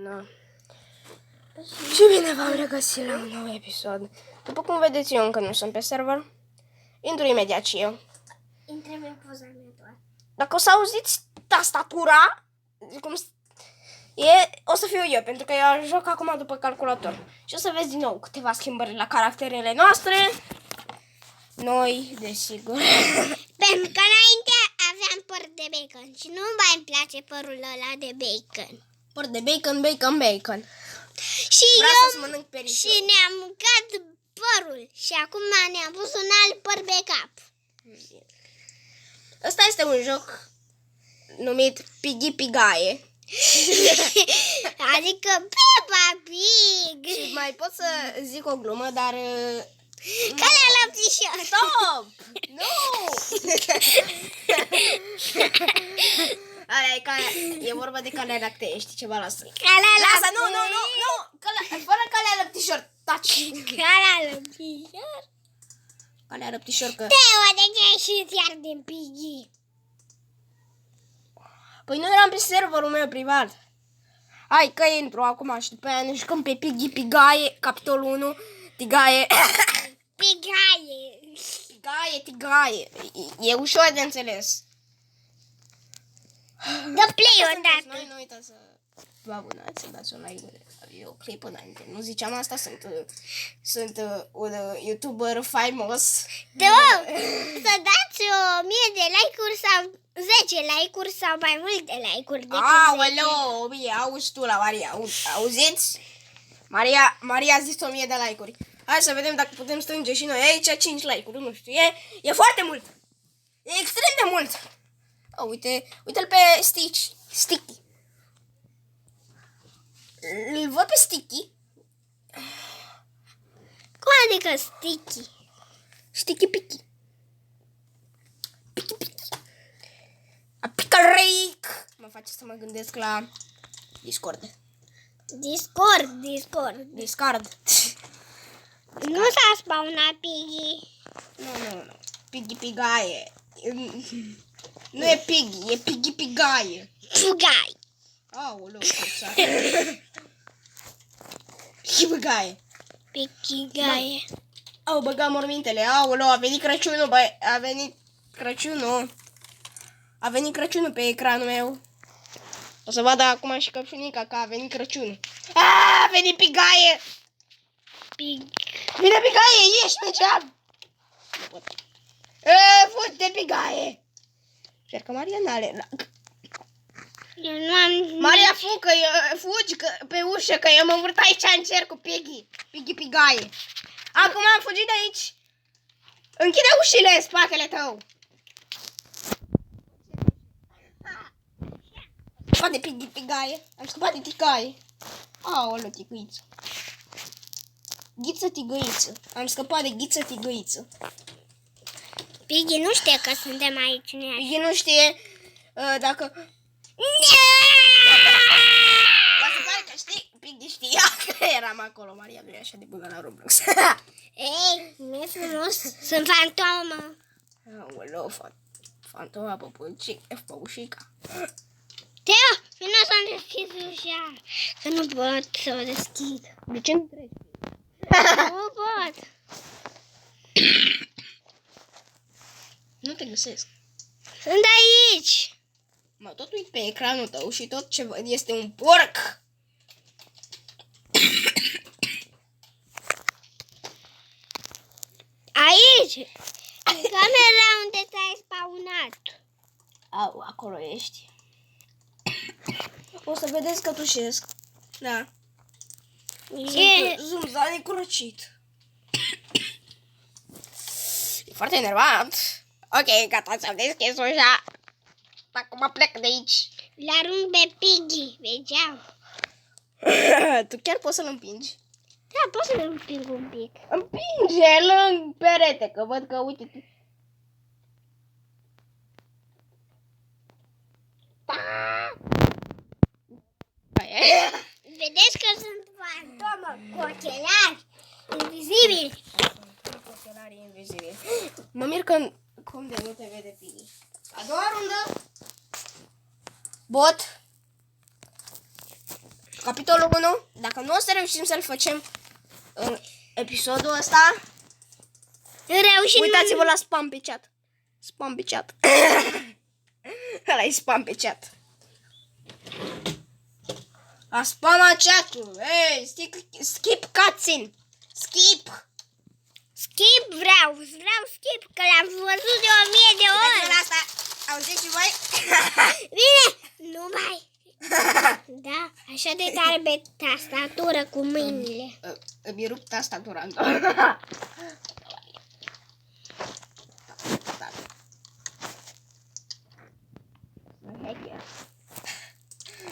Da. Și bine v-am regăsit la un nou episod. După cum vedeți, eu încă nu sunt pe server. Intru imediat și eu. Intrăm în poza mea doar. Dacă o să auziți tastatura, o să fiu eu, pentru că eu joc acum după calculator. Și o să vezi din nou câteva schimbări la caracterele noastre. Noi, desigur. Pentru că înainte aveam păr de bacon și nu mai îmi place părul ăla de bacon. Păr de bacon, bacon, bacon. Și Vreau eu să mănânc perișor. și ne-am mâncat părul și acum ne-am pus un alt păr pe cap. Ăsta este un joc numit Piggy Pigaie. Adică Peppa Pig. Și mai pot să zic o glumă, dar... Care la laptișor? Stop! Nu! E vorba de calea lactee, știi ceva? Lasă! Lasă, nu! Fără calea lăptișor! Taci! Calea laptișor? Calea lăptișor că... Teo, de ce ai ieșit iar din Piggy? Păi nu eram pe serverul meu privat. Hai că intru acum și după aia ne jucăm pe Piggy Pigaie, capitolul 1, Tigaie. Pigaie. Tigaie. E ușor de înțeles. Dă play odată. Noi nu uitați să vă abonați, să dați un like. Eu clip înainte. Nu ziceam asta, sunt un YouTuber faimos. Da, să dați 1000 de like-uri sau 10 like-uri sau mai multe like-uri decât 10. Aoleu, auzi tu la Maria, auziți? Maria a zis 1000 de like-uri. Hai să vedem dacă putem strânge și noi aici 5 like-uri, nu știu, e foarte mult. E extrem de mult. Uite-l pe Sticky. Îl văd pe Sticky. Cum adică Sticky? Sticky Picky. A Pickeric. Mă face să mă gândesc la Discord. Discard. Nu s-a spawnat Piggy. Nu. Piggy Pigaie. Nu e Piggy, e Piggy Pigaie. Pigai. Aoleu, forțat. Piggy Pigaie. Pigaie. Au băgat mormintele. Aoleu, a venit Crăciunul, băi. A venit Crăciunul pe ecranul meu. O să vadă acum și căpșunica că a venit Crăciunul. A venit Pigaie. Vine Pigaie, ieși pe geam. Fugi de Pigaie. Sper că Maria n-are. Eu nu am... Maria, fugi pe ușă, că eu mă învârt aici în cer cu Piggy Pigaie. Acum am fugit de aici. Închide ușile în spatele tău. Am scăpat de Piggy Pigaie. Am scăpat de Tigaie. Aoleu, tigăiță. Ghiță tigăiță. Am scăpat de Ghiță tigăiță. Piggy nu știe că suntem aici. Piggy nu știe dacă... Dar se pare că știi, Piggy știa că eram acolo. Maria nu e așa de bună la Roblox. Ei, nu e frumos. Sunt fantomă. Aoleu, fantoma păpușica. Teo, vină să-mi deschizi ușa. Că nu pot să o deschid. De ce nu treci? Nu pot. Nu te găsesc. Sunt aici. Mă tot uit pe ecranul tău și tot ce văd este un porc. Aici. În camera unde ți-ai spawnat. Au, acolo ești. O să vedeți că tușesc. Da. Sunt zanicurăcit. E foarte enervant. Ok, gata, ți-am deschis ușa. Acum plec de aici. L-arunc pe Piggy, vegeam. Tu chiar poți să-l împingi? Da, pot să-l împing un pic. Împinge-l în perete, că văd că, uite... Vedeți că sunt fantomă cu ochelari invizibili. Cu ochelarii invizibili. Mă mir că... Cum de nu te vede Piggy? A doua rundă. Bot. Capitolul 1. Dacă nu o să reușim să-l facem în episodul ăsta, Reușim. uitați-vă la spam pe chat. Spam pe chat. Ăla-i spam pe chat. A spama chat-ul. Hey, skip cutscene. Skip vreau skip, că l-am văzut de 1000 de ori. La asta, auziți și voi? Bine, nu mai. Da, așa de tare pe tastatură cu mâinile. Îmi rup tastatura.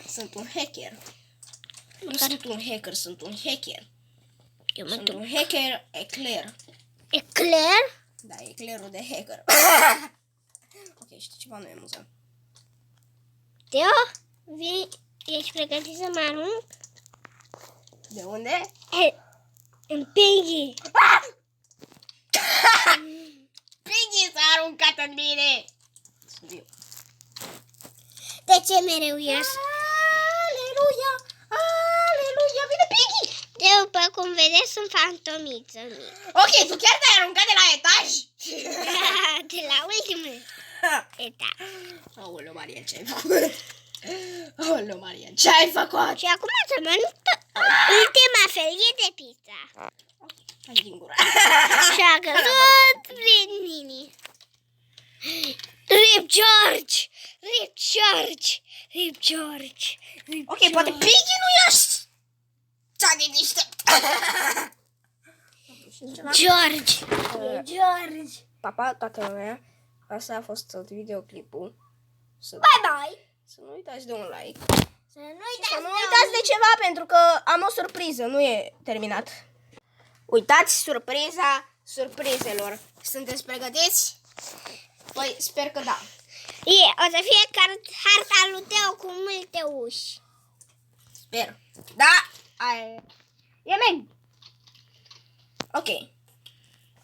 Sunt un hacker. Nu sunt un hacker, sunt un hacker. Eu Sunt un hacker eclair. Eclair? Da, eclairul de hacker. Ok, știi ceva, nu e amuzant. Teo, ești pregătit să mă arunc? De unde? În Piggy. Piggy s-a aruncat în mine. Sunt eu. De ce mereu ies? Aleluia! Aleluia! Vine Piggy! După cum vedeți, sunt fantomiță mică. Ok, tu chiar te-ai aruncat de la etaj? De la ultimul etaj. Aoleu, Maria, ce ai făcut? Aoleu, Maria, ce ai făcut? Și acum să mănânc ultima felie de pizza. Hai din gură. Și a căzut prin mine. Rip George! Rip George! Rip George! Rip Ok, poate Piggy nu ești cea de deștept. George! George! Papa, toată lumea, asta a fost tot videoclipul. Bye bye! Să nu uitați de un like. Să nu Să nu uitați de ceva, pentru că am o surpriză, nu e terminat. Uitați surpriza surprizelor. Sunteți pregătiți? Păi, sper că da. O să fie harta lui Teo cu multe uși. Sper. Da? E Meg. Ok.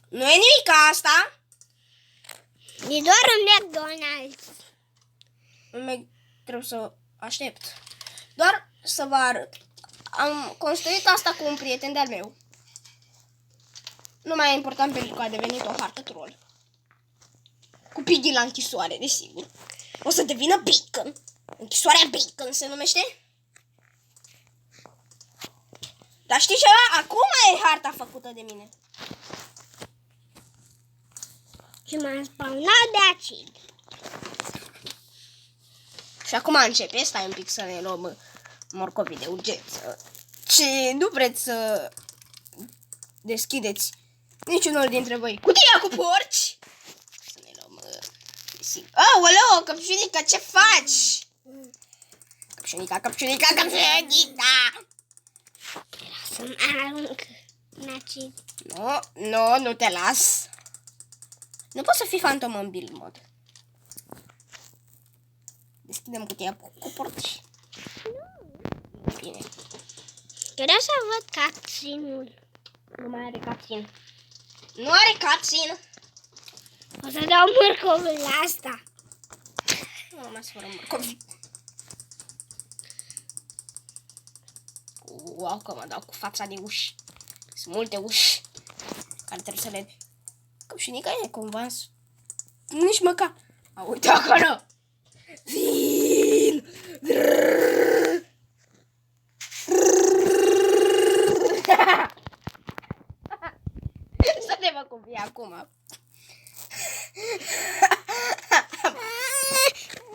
Nu e nimic ca asta. E doar un McDonald's. Meg, trebuie să aștept. Doar să vă arăt. Am construit asta cu un prieten de-al meu. Nu mai e important pentru că a devenit o hartă troll. Cu Piggy la închisoare, desigur. O să devină Bacon. Închisoarea Bacon se numește. Dar știi ceva? Acum e harta făcută de mine. Și m-am spawnat de acid. Și acum începe. Stai un pic să ne luăm morcovii de urgență. Și nu vreți să deschideți niciunul dintre voi cutia cu porci? Să ne luăm... Aoleu, Căpșunica, ce faci? Căpșunica, Căpșunica, Căpșunica! Să-mi arunc în acid. Nu te las. Nu poți să fii fantom în build mod. Deschidem cutia cu porci. Bine. Vreau să văd cutscene-ul. Nu mai are cutscene. Nu are cutscene. O să dau morcovul la asta. Nu mai să fără morcovi. Wow, că mă dau cu fața de uși. Sunt multe uși care trebuie să le... Căpșunica e cumva... Nici măcar... A, uite acolo! Vin! Să ne vă cum fie acum.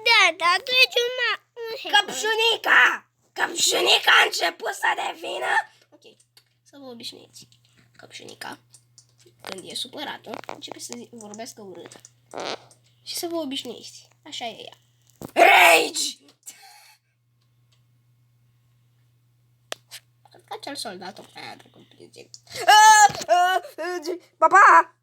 Da, trece un Căpșunica! Căpșunica a început să devină... Ok, să vă obișnuiți. Căpșunica, când e supărată, începe să vorbească urât. Și să vă obișnuiți. Așa e ea. Rage! Ca acel soldat aia a trecut prin zi. Papa!